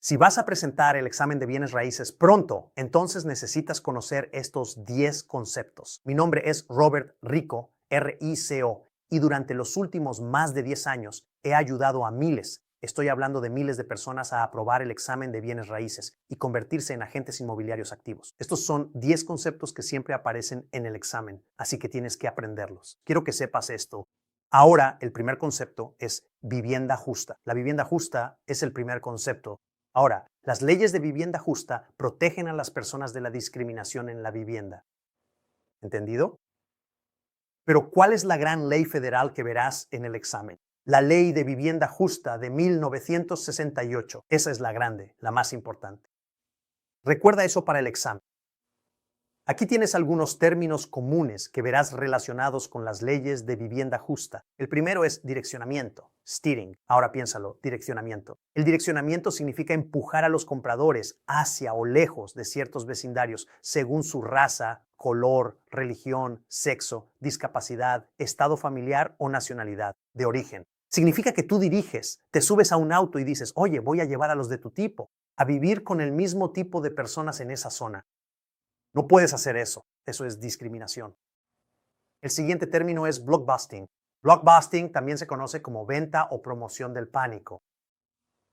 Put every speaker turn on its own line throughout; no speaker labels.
Si vas a presentar el examen de bienes raíces pronto, entonces necesitas conocer estos 10 conceptos. Mi nombre es Robert Rico, R-I-C-O, y durante los últimos más de 10 años he ayudado a miles, estoy hablando de miles de personas, a aprobar el examen de bienes raíces y convertirse en agentes inmobiliarios activos. Estos son 10 conceptos que siempre aparecen en el examen, así que tienes que aprenderlos. Quiero que sepas esto. Ahora, el primer concepto es vivienda justa. La vivienda justa es el primer concepto. Ahora, las leyes de vivienda justa protegen a las personas de la discriminación en la vivienda. ¿Entendido? Pero ¿cuál es la gran ley federal que verás en el examen? La Ley de Vivienda Justa de 1968. Esa es la grande, la más importante. Recuerda eso para el examen. Aquí tienes algunos términos comunes que verás relacionados con las leyes de vivienda justa. El primero es direccionamiento, steering. Ahora piénsalo, direccionamiento. El direccionamiento significa empujar a los compradores hacia o lejos de ciertos vecindarios según su raza, color, religión, sexo, discapacidad, estado familiar o nacionalidad de origen. Significa que tú diriges, te subes a un auto y dices, oye, voy a llevar a los de tu tipo, a vivir con el mismo tipo de personas en esa zona. No puedes hacer eso. Eso es discriminación. El siguiente término es blockbusting. Blockbusting también se conoce como venta o promoción del pánico.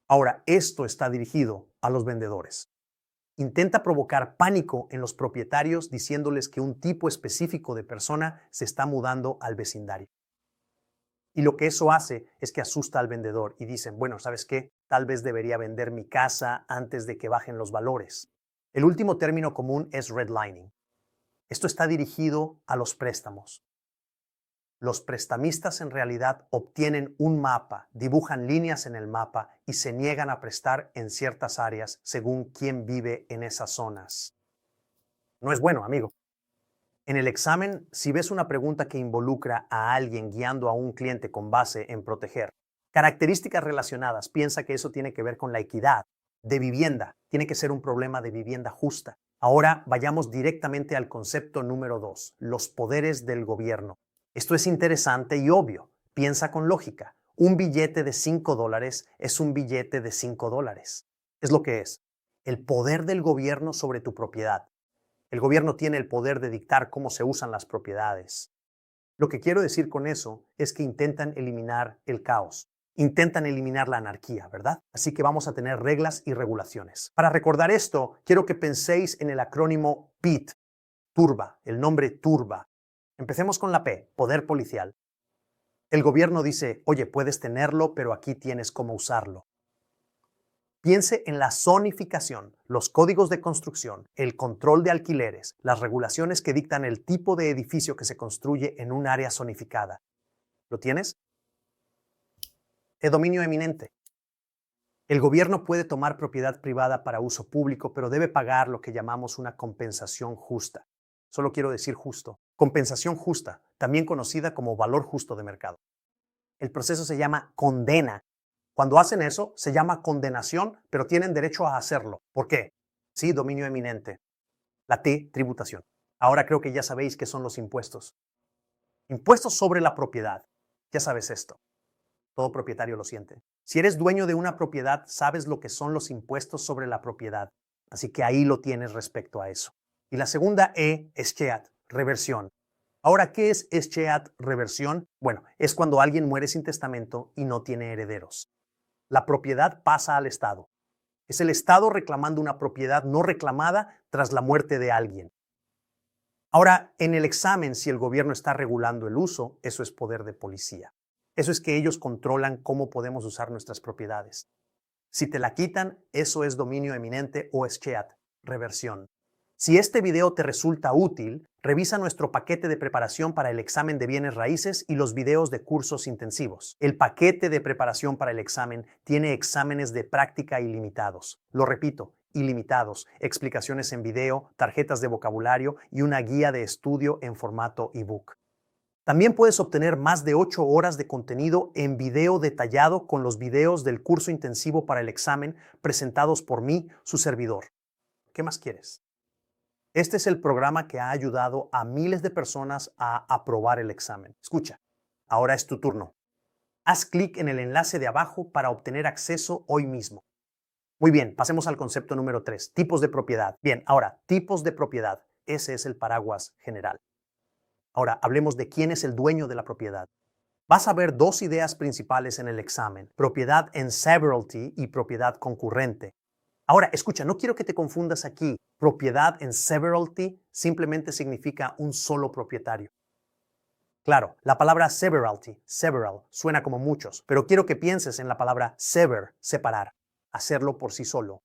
Ahora, esto está dirigido a los vendedores. Intenta provocar pánico en los propietarios diciéndoles que un tipo específico de persona se está mudando al vecindario. Y lo que eso hace es que asusta al vendedor y dicen, bueno, ¿sabes qué? Tal vez debería vender mi casa antes de que bajen los valores. El último término común es redlining. Esto está dirigido a los préstamos. Los prestamistas en realidad obtienen un mapa, dibujan líneas en el mapa y se niegan a prestar en ciertas áreas según quién vive en esas zonas. No es bueno, amigo. En el examen, si ves una pregunta que involucra a alguien guiando a un cliente con base en proteger características relacionadas, piensa que eso tiene que ver con la equidad de vivienda. Tiene que ser un problema de vivienda justa. Ahora vayamos directamente al concepto número 2, los poderes del gobierno. Esto es interesante y obvio. Piensa con lógica. Un billete de $5 es un billete de $5. Es lo que es. El poder del gobierno sobre tu propiedad. El gobierno tiene el poder de dictar cómo se usan las propiedades. Lo que quiero decir con eso es que intentan eliminar el caos. Intentan eliminar la anarquía, ¿verdad? Así que vamos a tener reglas y regulaciones. Para recordar esto, quiero que penséis en el acrónimo PIT, Turba, el nombre Turba. Empecemos con la P, poder policial. El gobierno dice, oye, puedes tenerlo, pero aquí tienes cómo usarlo. Piense en la zonificación, los códigos de construcción, el control de alquileres, las regulaciones que dictan el tipo de edificio que se construye en un área zonificada. ¿Lo tienes? El dominio eminente. El gobierno puede tomar propiedad privada para uso público, pero debe pagar lo que llamamos una compensación justa. Solo quiero decir justo. Compensación justa, también conocida como valor justo de mercado. El proceso se llama condena. Cuando hacen eso, se llama condenación, pero tienen derecho a hacerlo. ¿Por qué? Sí, dominio eminente. La T, tributación. Ahora creo que ya sabéis qué son los impuestos. Impuestos sobre la propiedad. Ya sabes esto. Todo propietario lo siente. Si eres dueño de una propiedad, sabes lo que son los impuestos sobre la propiedad. Así que ahí lo tienes respecto a eso. Y la segunda E es SCHEAT, reversión. Ahora, ¿qué es SCHEAT, reversión? Bueno, es cuando alguien muere sin testamento y no tiene herederos. La propiedad pasa al Estado. Es el Estado reclamando una propiedad no reclamada tras la muerte de alguien. Ahora, en el examen, si el gobierno está regulando el uso, eso es poder de policía. Eso es que ellos controlan cómo podemos usar nuestras propiedades. Si te la quitan, eso es dominio eminente o SCHEAT, reversión. Si este video te resulta útil, revisa nuestro paquete de preparación para el examen de bienes raíces y los videos de cursos intensivos. El paquete de preparación para el examen tiene exámenes de práctica ilimitados. Lo repito, ilimitados, explicaciones en video, tarjetas de vocabulario y una guía de estudio en formato ebook. También puedes obtener más de 8 horas de contenido en video detallado con los videos del curso intensivo para el examen presentados por mí, su servidor. ¿Qué más quieres? Este es el programa que ha ayudado a miles de personas a aprobar el examen. Escucha, ahora es tu turno. Haz clic en el enlace de abajo para obtener acceso hoy mismo. Muy bien, pasemos al concepto número 3, tipos de propiedad. Bien, ahora, tipos de propiedad. Ese es el paraguas general. Ahora, hablemos de quién es el dueño de la propiedad. Vas a ver dos ideas principales en el examen, propiedad en severalty y propiedad concurrente. Ahora, escucha, no quiero que te confundas aquí. Propiedad en severalty simplemente significa un solo propietario. Claro, la palabra severalty, several, suena como muchos, pero quiero que pienses en la palabra sever, separar, hacerlo por sí solo.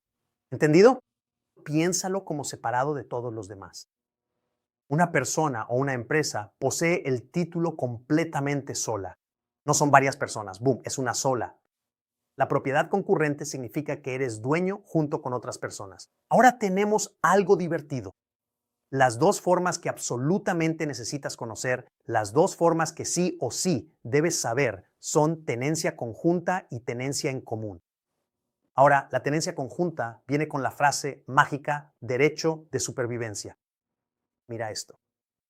¿Entendido? Piénsalo como separado de todos los demás. Una persona o una empresa posee el título completamente sola. No son varias personas, boom, es una sola. La propiedad concurrente significa que eres dueño junto con otras personas. Ahora tenemos algo divertido. Las dos formas que absolutamente necesitas conocer, las dos formas que sí o sí debes saber, son tenencia conjunta y tenencia en común. Ahora, la tenencia conjunta viene con la frase mágica derecho de supervivencia. Mira esto.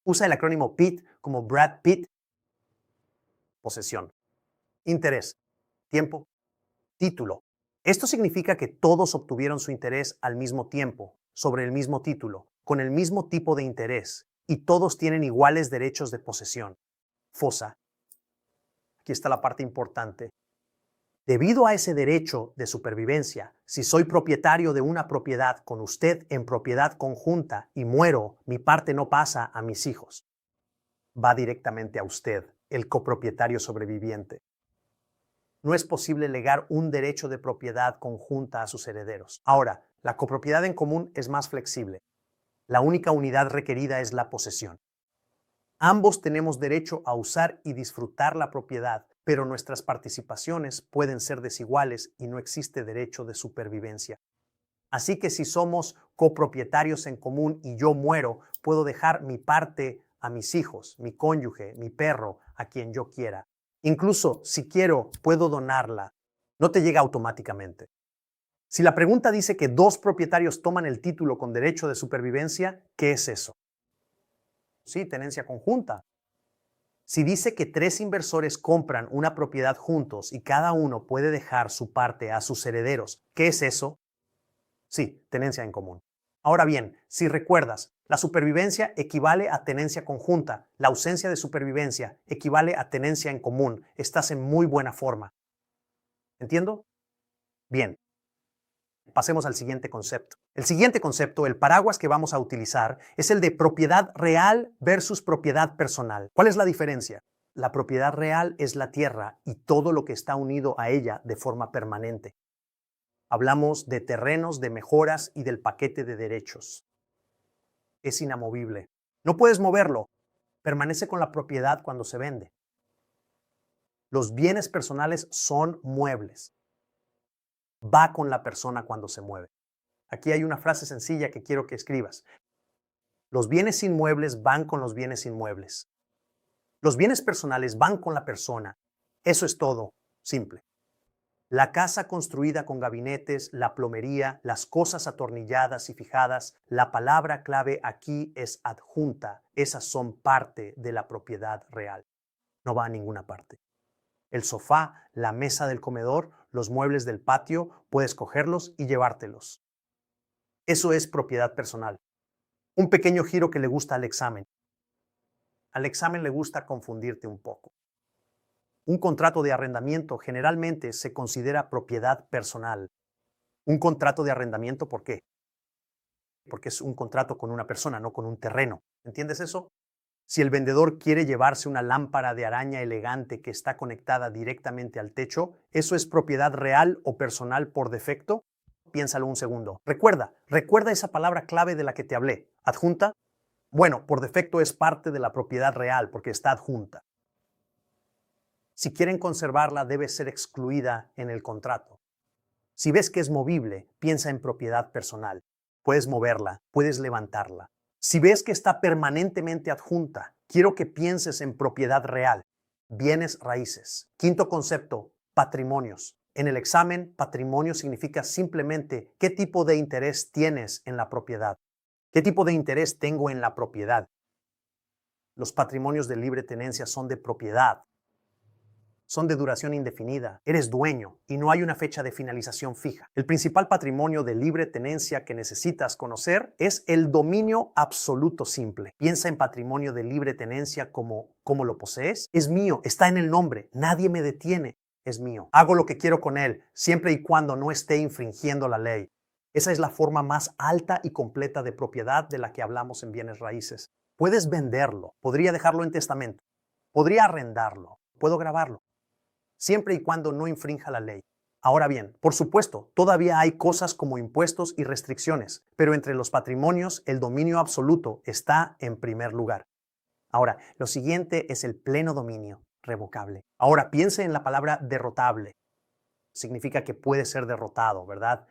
Usa el acrónimo PIT como Brad Pitt, posesión, interés, tiempo, título. Esto significa que todos obtuvieron su interés al mismo tiempo, sobre el mismo título, con el mismo tipo de interés, y todos tienen iguales derechos de posesión. Fosa. Aquí está la parte importante. Debido a ese derecho de supervivencia, si soy propietario de una propiedad con usted en propiedad conjunta y muero, mi parte no pasa a mis hijos. Va directamente a usted, el copropietario sobreviviente. No es posible legar un derecho de propiedad conjunta a sus herederos. Ahora, la copropiedad en común es más flexible. La única unidad requerida es la posesión. Ambos tenemos derecho a usar y disfrutar la propiedad, pero nuestras participaciones pueden ser desiguales y no existe derecho de supervivencia. Así que si somos copropietarios en común y yo muero, puedo dejar mi parte a mis hijos, mi cónyuge, mi perro, a quien yo quiera. Incluso, si quiero, puedo donarla. No te llega automáticamente. Si la pregunta dice que dos propietarios toman el título con derecho de supervivencia, ¿qué es eso? Sí, tenencia conjunta. Si dice que tres inversores compran una propiedad juntos y cada uno puede dejar su parte a sus herederos, ¿qué es eso? Sí, tenencia en común. Ahora bien, si recuerdas, la supervivencia equivale a tenencia conjunta, la ausencia de supervivencia equivale a tenencia en común. Estás en muy buena forma. ¿Entiendo? Bien. Pasemos al siguiente concepto. El siguiente concepto, el paraguas que vamos a utilizar, es el de propiedad real versus propiedad personal. ¿Cuál es la diferencia? La propiedad real es la tierra y todo lo que está unido a ella de forma permanente. Hablamos de terrenos, de mejoras y del paquete de derechos. Es inamovible. No puedes moverlo. Permanece con la propiedad cuando se vende. Los bienes personales son muebles. Va con la persona cuando se mueve. Aquí hay una frase sencilla que quiero que escribas. Los bienes inmuebles van con los bienes inmuebles. Los bienes personales van con la persona. Eso es todo. Simple. La casa construida con gabinetes, la plomería, las cosas atornilladas y fijadas, la palabra clave aquí es adjunta. Esas son parte de la propiedad real. No va a ninguna parte. El sofá, la mesa del comedor, los muebles del patio, puedes cogerlos y llevártelos. Eso es propiedad personal. Un pequeño giro que le gusta al examen. Al examen le gusta confundirte un poco. Un contrato de arrendamiento generalmente se considera propiedad personal. Un contrato de arrendamiento, ¿por qué? Porque es un contrato con una persona, no con un terreno. ¿Entiendes eso? Si el vendedor quiere llevarse una lámpara de araña elegante que está conectada directamente al techo, ¿eso es propiedad real o personal por defecto? Piénsalo un segundo. Recuerda esa palabra clave de la que te hablé. ¿Adjunta? Bueno, por defecto es parte de la propiedad real porque está adjunta. Si quieren conservarla, debe ser excluida en el contrato. Si ves que es movible, piensa en propiedad personal. Puedes moverla, puedes levantarla. Si ves que está permanentemente adjunta, quiero que pienses en propiedad real, bienes raíces. Quinto concepto, patrimonios. En el examen, patrimonio significa simplemente qué tipo de interés tienes en la propiedad. ¿Qué tipo de interés tengo en la propiedad? Los patrimonios de libre tenencia son de propiedad. son de duración indefinida. Eres dueño y no hay una fecha de finalización fija. El principal patrimonio de libre tenencia que necesitas conocer es el dominio absoluto simple. Piensa en patrimonio de libre tenencia como ¿cómo lo posees? Es mío, está en el nombre, nadie me detiene, es mío. Hago lo que quiero con él, siempre y cuando no esté infringiendo la ley. Esa es la forma más alta y completa de propiedad de la que hablamos en bienes raíces. Puedes venderlo, podría dejarlo en testamento, podría arrendarlo, puedo grabarlo, siempre y cuando no infrinja la ley. Ahora bien, por supuesto, todavía hay cosas como impuestos y restricciones, pero entre los patrimonios el dominio absoluto está en primer lugar. Ahora, lo siguiente es el pleno dominio revocable. Ahora, piense en la palabra derrotable. Significa que puede ser derrotado, ¿verdad?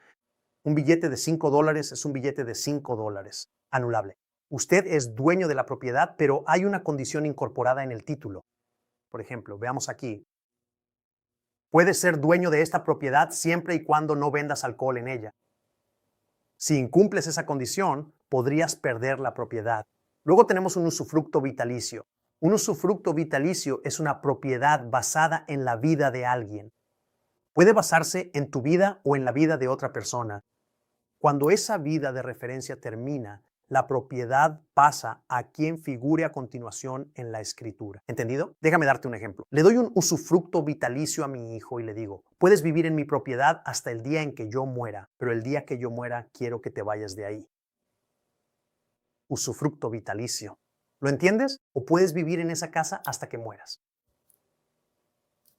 Un billete de $5 es un billete de $5. Anulable. Usted es dueño de la propiedad, pero hay una condición incorporada en el título. Por ejemplo, veamos aquí. Puedes ser dueño de esta propiedad siempre y cuando no vendas alcohol en ella. Si incumples esa condición, podrías perder la propiedad. Luego tenemos un usufructo vitalicio. Un usufructo vitalicio es una propiedad basada en la vida de alguien. Puede basarse en tu vida o en la vida de otra persona. Cuando esa vida de referencia termina, la propiedad pasa a quien figure a continuación en la escritura. ¿Entendido? Déjame darte un ejemplo. Le doy un usufructo vitalicio a mi hijo y le digo, puedes vivir en mi propiedad hasta el día en que yo muera, pero el día que yo muera quiero que te vayas de ahí. Usufructo vitalicio. ¿Lo entiendes? O puedes vivir en esa casa hasta que mueras.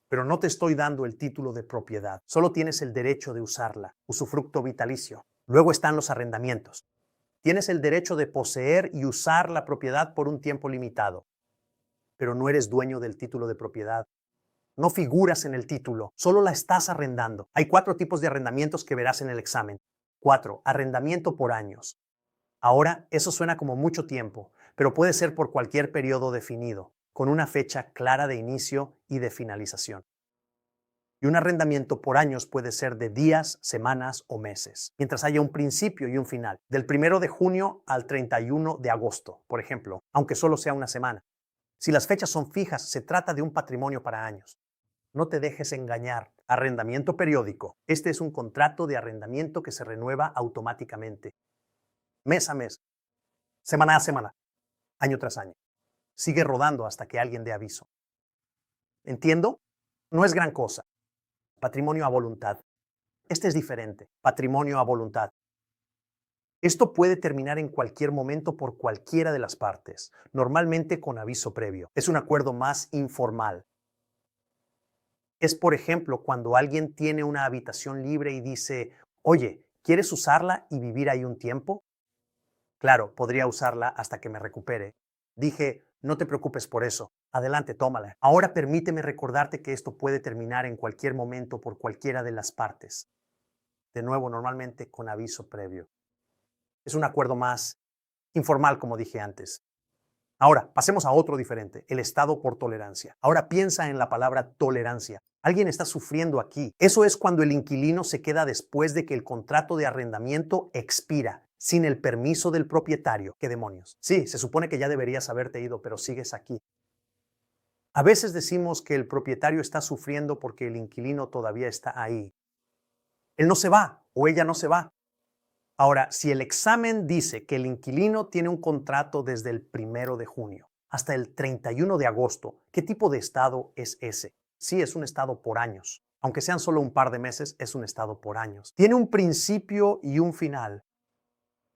Pero no te estoy dando el título de propiedad, solo tienes el derecho de usarla. Usufructo vitalicio. Luego están los arrendamientos. Tienes el derecho de poseer y usar la propiedad por un tiempo limitado, pero no eres dueño del título de propiedad. No figuras en el título, solo la estás arrendando. Hay 4 tipos de arrendamientos que verás en el examen. 4. Arrendamiento por años. Ahora, eso suena como mucho tiempo, pero puede ser por cualquier periodo definido, con una fecha clara de inicio y de finalización. Y un arrendamiento por años puede ser de días, semanas o meses, mientras haya un principio y un final, del 1 de junio al 31 de agosto, por ejemplo, aunque solo sea una semana. Si las fechas son fijas, se trata de un patrimonio para años. No te dejes engañar. Arrendamiento periódico. Este es un contrato de arrendamiento que se renueva automáticamente, mes a mes, semana a semana, año tras año. Sigue rodando hasta que alguien dé aviso. ¿Entiendo? No es gran cosa. Patrimonio a voluntad. Este es diferente. Patrimonio a voluntad. Esto puede terminar en cualquier momento por cualquiera de las partes, normalmente con aviso previo. Es un acuerdo más informal. Es, por ejemplo, cuando alguien tiene una habitación libre y dice, oye, ¿quieres usarla y vivir ahí un tiempo? Claro, podría usarla hasta que me recupere. Dije, no te preocupes por eso. Adelante, tómala. Ahora permíteme recordarte que esto puede terminar en cualquier momento por cualquiera de las partes. De nuevo, normalmente con aviso previo. Es un acuerdo más informal, como dije antes. Ahora, pasemos a otro diferente, el estado por tolerancia. Ahora piensa en la palabra tolerancia. Alguien está sufriendo aquí. Eso es cuando el inquilino se queda después de que el contrato de arrendamiento expira, sin el permiso del propietario. ¿Qué demonios? Sí, se supone que ya deberías haberte ido, pero sigues aquí. A veces decimos que el propietario está sufriendo porque el inquilino todavía está ahí. Él no se va o ella no se va. Ahora, si el examen dice que el inquilino tiene un contrato desde el 1 de junio hasta el 31 de agosto, ¿qué tipo de estado es ese? Sí, es un estado por años. Aunque sean solo un par de meses, es un estado por años. Tiene un principio y un final.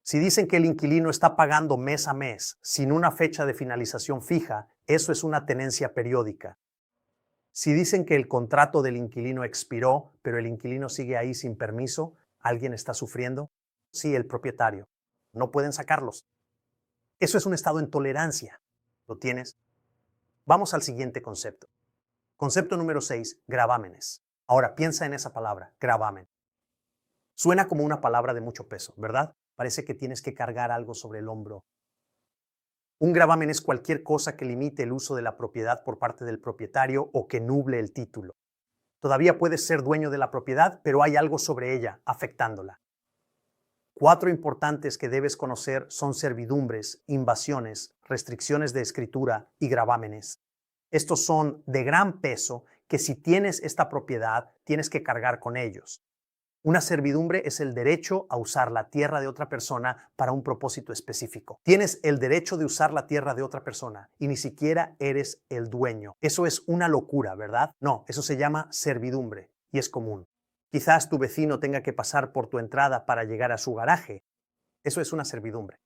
Si dicen que el inquilino está pagando mes a mes, sin una fecha de finalización fija, eso es una tenencia periódica. Si dicen que el contrato del inquilino expiró, pero el inquilino sigue ahí sin permiso, ¿alguien está sufriendo? Sí, el propietario. No pueden sacarlos. Eso es un estado en tolerancia. ¿Lo tienes? Vamos al siguiente concepto. Concepto número 6, gravámenes. Ahora piensa en esa palabra, gravamen. Suena como una palabra de mucho peso, ¿verdad? Parece que tienes que cargar algo sobre el hombro. Un gravamen es cualquier cosa que limite el uso de la propiedad por parte del propietario o que nuble el título. Todavía puedes ser dueño de la propiedad, pero hay algo sobre ella afectándola. 4 importantes que debes conocer son servidumbres, invasiones, restricciones de escritura y gravámenes. Estos son de gran peso que si tienes esta propiedad, tienes que cargar con ellos. Una servidumbre es el derecho a usar la tierra de otra persona para un propósito específico. Tienes el derecho de usar la tierra de otra persona y ni siquiera eres el dueño. Eso es una locura, ¿verdad? No, eso se llama servidumbre y es común. Quizás tu vecino tenga que pasar por tu entrada para llegar a su garaje. Eso es una servidumbre.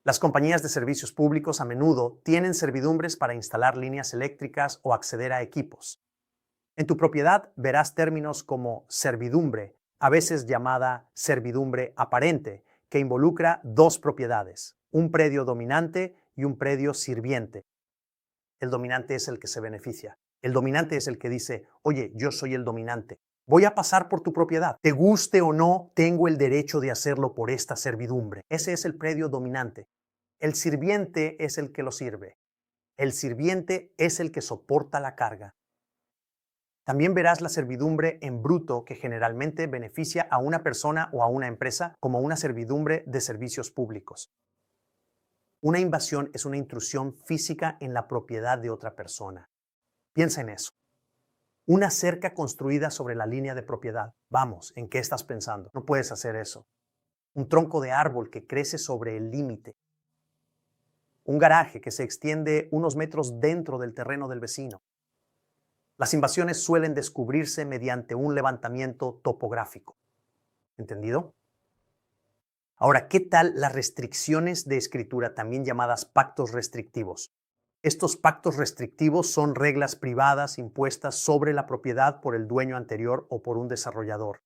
Las compañías de servicios públicos a menudo tienen servidumbres para instalar líneas eléctricas o acceder a equipos. En tu propiedad verás términos como servidumbre, a veces llamada servidumbre aparente, que involucra dos propiedades, un predio dominante y un predio sirviente. El dominante es el que se beneficia. El dominante es el que dice, oye, yo soy el dominante. Voy a pasar por tu propiedad. Te guste o no, tengo el derecho de hacerlo por esta servidumbre. Ese es el predio dominante. El sirviente es el que lo sirve. El sirviente es el que soporta la carga. También verás la servidumbre en bruto, que generalmente beneficia a una persona o a una empresa, como una servidumbre de servicios públicos. Una invasión es una intrusión física en la propiedad de otra persona. Piensa en eso. Una cerca construida sobre la línea de propiedad. Vamos, ¿en qué estás pensando? No puedes hacer eso. Un tronco de árbol que crece sobre el límite. Un garaje que se extiende unos metros dentro del terreno del vecino. Las invasiones suelen descubrirse mediante un levantamiento topográfico. ¿Entendido? Ahora, ¿qué tal las restricciones de escritura, también llamadas pactos restrictivos? Estos pactos restrictivos son reglas privadas impuestas sobre la propiedad por el dueño anterior o por un desarrollador.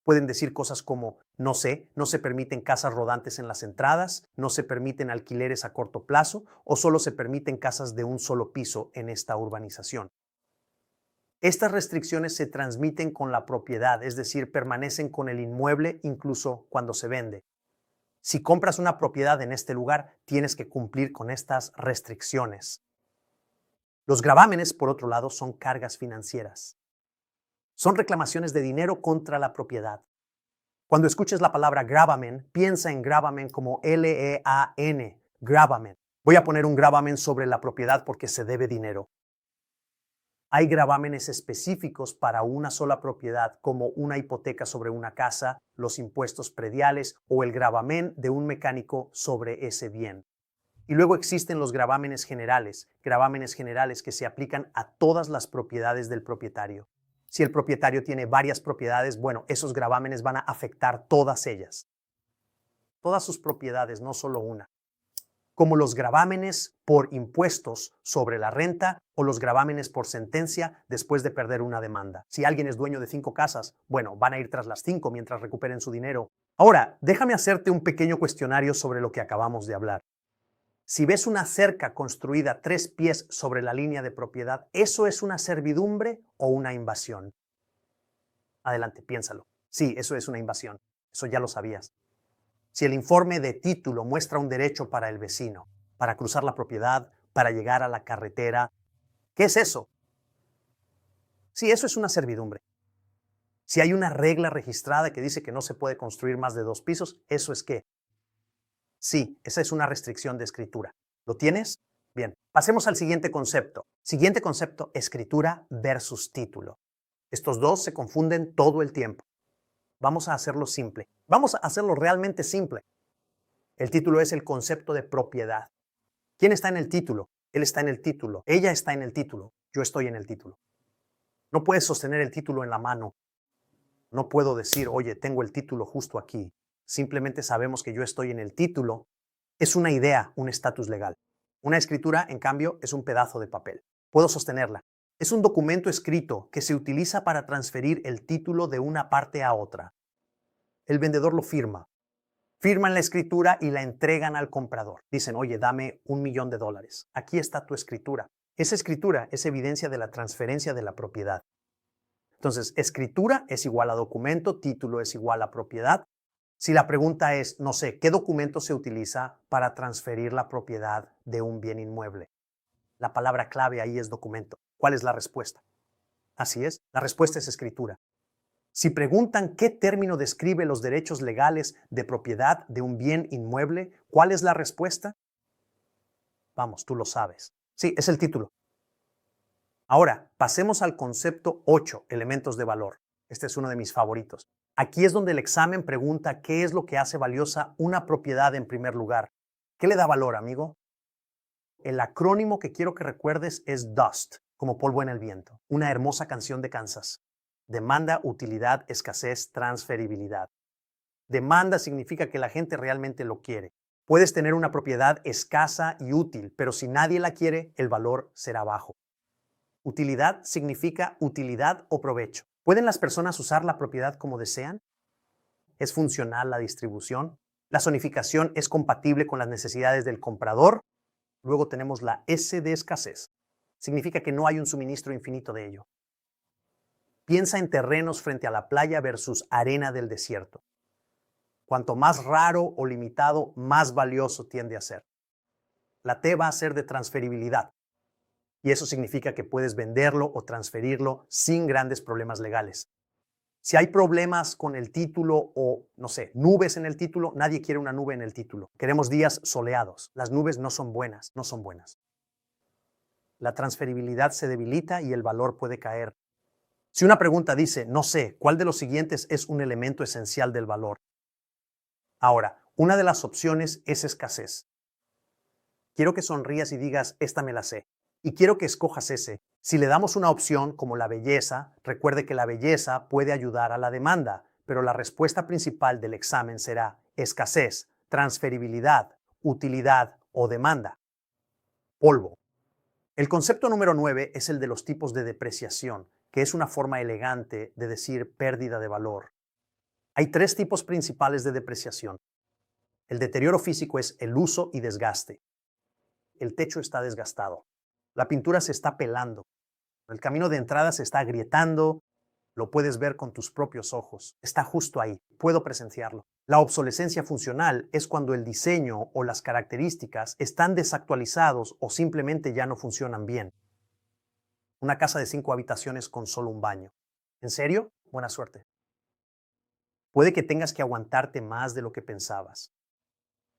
Pueden decir cosas como, no se permiten casas rodantes en las entradas, no se permiten alquileres a corto plazo o solo se permiten casas de un solo piso en esta urbanización. Estas restricciones se transmiten con la propiedad, es decir, permanecen con el inmueble incluso cuando se vende. Si compras una propiedad en este lugar, tienes que cumplir con estas restricciones. Los gravámenes, por otro lado, son cargas financieras. Son reclamaciones de dinero contra la propiedad. Cuando escuches la palabra gravamen, piensa en gravamen como L-E-A-N, gravamen. Voy a poner un gravamen sobre la propiedad porque se debe dinero. Hay gravámenes específicos para una sola propiedad, como una hipoteca sobre una casa, los impuestos prediales o el gravamen de un mecánico sobre ese bien. Y luego existen los gravámenes generales que se aplican a todas las propiedades del propietario. Si el propietario tiene varias propiedades, bueno, esos gravámenes van a afectar todas ellas. Todas sus propiedades, no solo una. Como los gravámenes por impuestos sobre la renta o los gravámenes por sentencia después de perder una demanda. Si alguien es dueño de 5 casas, bueno, van a ir tras las 5 mientras recuperen su dinero. Ahora, déjame hacerte un pequeño cuestionario sobre lo que acabamos de hablar. Si ves una cerca construida 3 pies sobre la línea de propiedad, ¿eso es una servidumbre o una invasión? Adelante, piénsalo. Sí, eso es una invasión. Eso ya lo sabías. Si el informe de título muestra un derecho para el vecino, para cruzar la propiedad, para llegar a la carretera, ¿qué es eso? Sí, eso es una servidumbre. Si hay una regla registrada que dice que no se puede construir más de 2 pisos, ¿eso es qué? Sí, esa es una restricción de escritura. ¿Lo tienes? Bien, pasemos al siguiente concepto. Siguiente concepto, escritura versus título. Estos dos se confunden todo el tiempo. Vamos a hacerlo simple. Vamos a hacerlo realmente simple. El título es el concepto de propiedad. ¿Quién está en el título? Él está en el título. Ella está en el título. Yo estoy en el título. No puedes sostener el título en la mano. No puedo decir, oye, tengo el título justo aquí. Simplemente sabemos que yo estoy en el título. Es una idea, un estatus legal. Una escritura, en cambio, es un pedazo de papel. Puedo sostenerla. Es un documento escrito que se utiliza para transferir el título de una parte a otra. El vendedor lo firma. Firman la escritura y la entregan al comprador. Dicen, oye, dame $1,000,000. Aquí está tu escritura. Esa escritura es evidencia de la transferencia de la propiedad. Entonces, escritura es igual a documento, título es igual a propiedad. Si la pregunta es, no sé, ¿qué documento se utiliza para transferir la propiedad de un bien inmueble? La palabra clave ahí es documento. ¿Cuál es la respuesta? Así es, la respuesta es escritura. Si preguntan qué término describe los derechos legales de propiedad de un bien inmueble, ¿cuál es la respuesta? Vamos, tú lo sabes. Sí, es el título. Ahora, pasemos al concepto 8, elementos de valor. Este es uno de mis favoritos. Aquí es donde el examen pregunta qué es lo que hace valiosa una propiedad en primer lugar. ¿Qué le da valor, amigo? El acrónimo que quiero que recuerdes es DUST, como polvo en el viento. Una hermosa canción de Kansas. Demanda, utilidad, escasez, transferibilidad. Demanda significa que la gente realmente lo quiere. Puedes tener una propiedad escasa y útil, pero si nadie la quiere, el valor será bajo. Utilidad significa utilidad o provecho. ¿Pueden las personas usar la propiedad como desean? ¿Es funcional la distribución? ¿La zonificación es compatible con las necesidades del comprador? Luego tenemos la S de escasez. Significa que no hay un suministro infinito de ello. Piensa en terrenos frente a la playa versus arena del desierto. Cuanto más raro o limitado, más valioso tiende a ser. La T va a ser de transferibilidad. Y eso significa que puedes venderlo o transferirlo sin grandes problemas legales. Si hay problemas con el título o, no sé, nubes en el título, nadie quiere una nube en el título. Queremos días soleados. Las nubes no son buenas, no son buenas. La transferibilidad se debilita y el valor puede caer. Si una pregunta dice, no sé, ¿cuál de los siguientes es un elemento esencial del valor? Ahora, una de las opciones es escasez. Quiero que sonrías y digas, esta me la sé. Y quiero que escojas ese. Si le damos una opción como la belleza, recuerde que la belleza puede ayudar a la demanda, pero la respuesta principal del examen será escasez, transferibilidad, utilidad o demanda. Polvo. El concepto número 9 es el de los tipos de depreciación, que es una forma elegante de decir pérdida de valor. Hay tres tipos principales de depreciación. El deterioro físico es el uso y desgaste. El techo está desgastado. La pintura se está pelando. El camino de entrada se está agrietando. Lo puedes ver con tus propios ojos. Está justo ahí. Puedo presenciarlo. La obsolescencia funcional es cuando el diseño o las características están desactualizados o simplemente ya no funcionan bien. Una casa de 5 habitaciones con solo un baño. ¿En serio? Buena suerte. Puede que tengas que aguantarte más de lo que pensabas.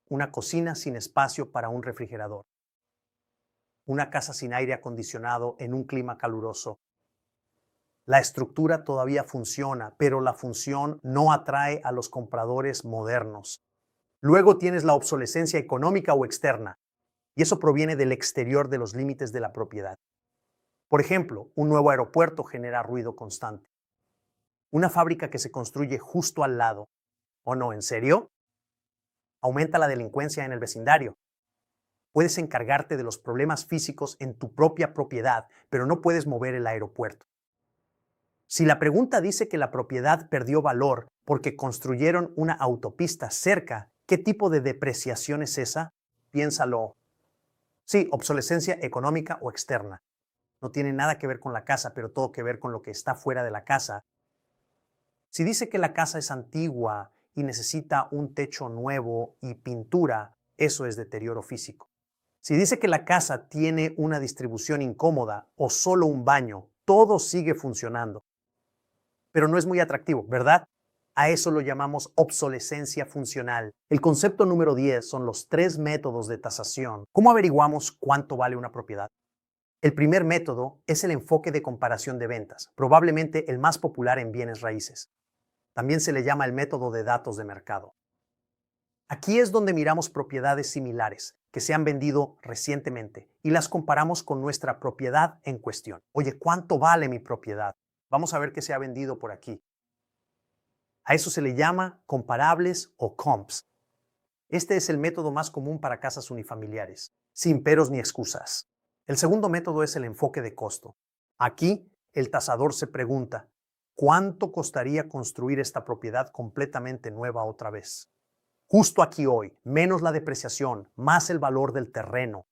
Una cocina sin espacio para un refrigerador. Una casa sin aire acondicionado en un clima caluroso. La estructura todavía funciona, pero la función no atrae a los compradores modernos. Luego tienes la obsolescencia económica o externa, y eso proviene del exterior de los límites de la propiedad. Por ejemplo, un nuevo aeropuerto genera ruido constante. Una fábrica que se construye justo al lado. ¿O no? ¿En serio? Aumenta la delincuencia en el vecindario. Puedes encargarte de los problemas físicos en tu propia propiedad, pero no puedes mover el aeropuerto. Si la pregunta dice que la propiedad perdió valor porque construyeron una autopista cerca, ¿qué tipo de depreciación es esa? Piénsalo. Sí, obsolescencia económica o externa. No tiene nada que ver con la casa, pero todo que ver con lo que está fuera de la casa. Si dice que la casa es antigua y necesita un techo nuevo y pintura, eso es deterioro físico. Si dice que la casa tiene una distribución incómoda o solo un baño, todo sigue funcionando. Pero no es muy atractivo, ¿verdad? A eso lo llamamos obsolescencia funcional. El concepto número 10 son los 3 métodos de tasación. ¿Cómo averiguamos cuánto vale una propiedad? El primer método es el enfoque de comparación de ventas, probablemente el más popular en bienes raíces. También se le llama el método de datos de mercado. Aquí es donde miramos propiedades similares que se han vendido recientemente y las comparamos con nuestra propiedad en cuestión. Oye, ¿cuánto vale mi propiedad? Vamos a ver qué se ha vendido por aquí. A eso se le llama comparables o comps. Este es el método más común para casas unifamiliares, sin peros ni excusas. El segundo método es el enfoque de costo. Aquí, el tasador se pregunta, ¿cuánto costaría construir esta propiedad completamente nueva otra vez? Justo aquí hoy, menos la depreciación, más el valor del terreno.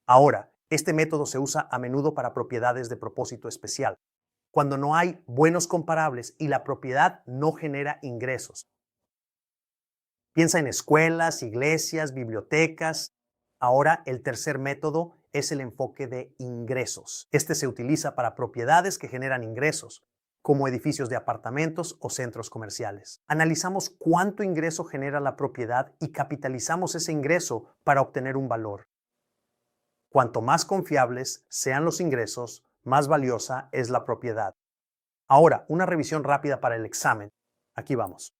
Ahora, este método se usa a menudo para propiedades de propósito especial, cuando no hay buenos comparables y la propiedad no genera ingresos. Piensa en escuelas, iglesias, bibliotecas. Ahora, el tercer método es el enfoque de ingresos. Este se utiliza para propiedades que generan ingresos, como edificios de apartamentos o centros comerciales. Analizamos cuánto ingreso genera la propiedad y capitalizamos ese ingreso para obtener un valor. Cuanto más confiables sean los ingresos, más valiosa es la propiedad. Ahora, una revisión rápida para el examen. Aquí vamos.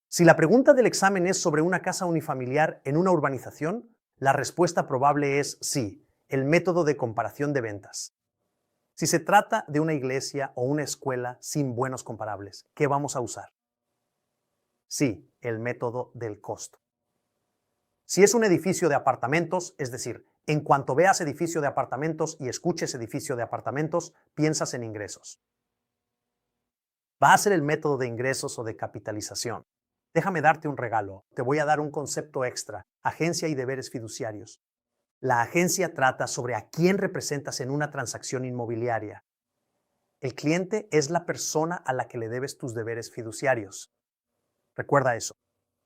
Si la pregunta del examen es sobre una casa unifamiliar en una urbanización, la respuesta probable es sí, el método de comparación de ventas. Si se trata de una iglesia o una escuela sin buenos comparables, ¿qué vamos a usar? Sí, el método del costo. Si es un edificio de apartamentos, es decir, en cuanto veas edificio de apartamentos y escuches edificio de apartamentos, piensas en ingresos. Va a ser el método de ingresos o de capitalización. Déjame darte un regalo. Te voy a dar un concepto extra, agencia y deberes fiduciarios. La agencia trata sobre a quién representas en una transacción inmobiliaria. El cliente es la persona a la que le debes tus deberes fiduciarios. Recuerda eso.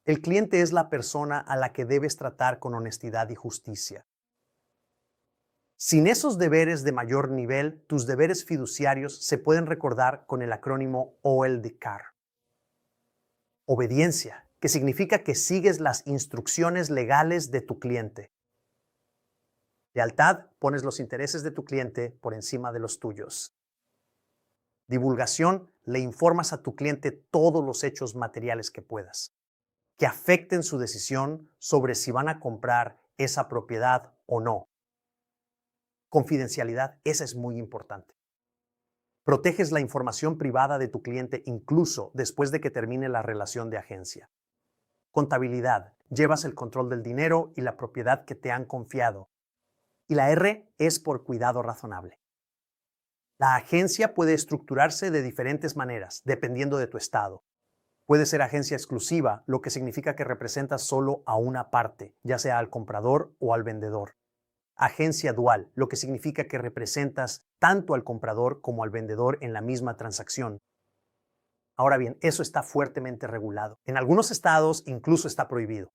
El cliente es la persona a la que debes tratar con honestidad y justicia. Sin esos deberes de mayor nivel, tus deberes fiduciarios se pueden recordar con el acrónimo OLDCAR. Obediencia, que significa que sigues las instrucciones legales de tu cliente. Lealtad, pones los intereses de tu cliente por encima de los tuyos. Divulgación, le informas a tu cliente todos los hechos materiales que puedas, que afecten su decisión sobre si van a comprar esa propiedad o no. Confidencialidad, esa es muy importante. Proteges la información privada de tu cliente incluso después de que termine la relación de agencia. Contabilidad, llevas el control del dinero y la propiedad que te han confiado. Y la R es por cuidado razonable. La agencia puede estructurarse de diferentes maneras, dependiendo de tu estado. Puede ser agencia exclusiva, lo que significa que representas solo a una parte, ya sea al comprador o al vendedor. Agencia dual, lo que significa que representas tanto al comprador como al vendedor en la misma transacción. Ahora bien, eso está fuertemente regulado. En algunos estados incluso está prohibido.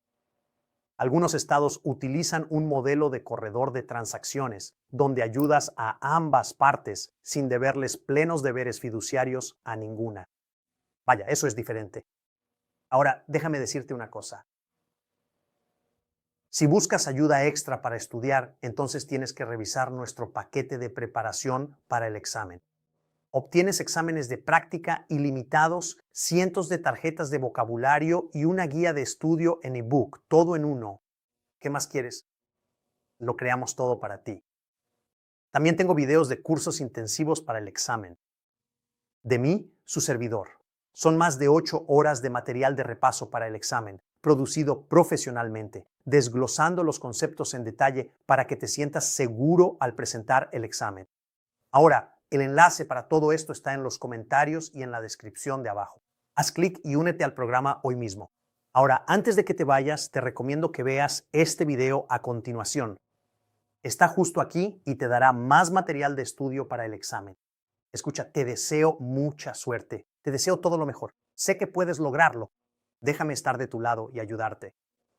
Algunos estados utilizan un modelo de corredor de transacciones, donde ayudas a ambas partes sin deberles plenos deberes fiduciarios a ninguna. Vaya, eso es diferente. Ahora, déjame decirte una cosa. Si buscas ayuda extra para estudiar, entonces tienes que revisar nuestro paquete de preparación para el examen. Obtienes exámenes de práctica ilimitados, cientos de tarjetas de vocabulario y una guía de estudio en ebook, todo en uno. ¿Qué más quieres? Lo creamos todo para ti. También tengo videos de cursos intensivos para el examen. De mí, su servidor. Son más de 8 horas de material de repaso para el examen, producido profesionalmente, desglosando los conceptos en detalle para que te sientas seguro al presentar el examen. Ahora, el enlace para todo esto está en los comentarios y en la descripción de abajo. Haz clic y únete al programa hoy mismo. Ahora, antes de que te vayas, te recomiendo que veas este video a continuación. Está justo aquí y te dará más material de estudio para el examen. Escucha, te deseo mucha suerte. Te deseo todo lo mejor. Sé que puedes lograrlo. Déjame estar de tu lado y ayudarte.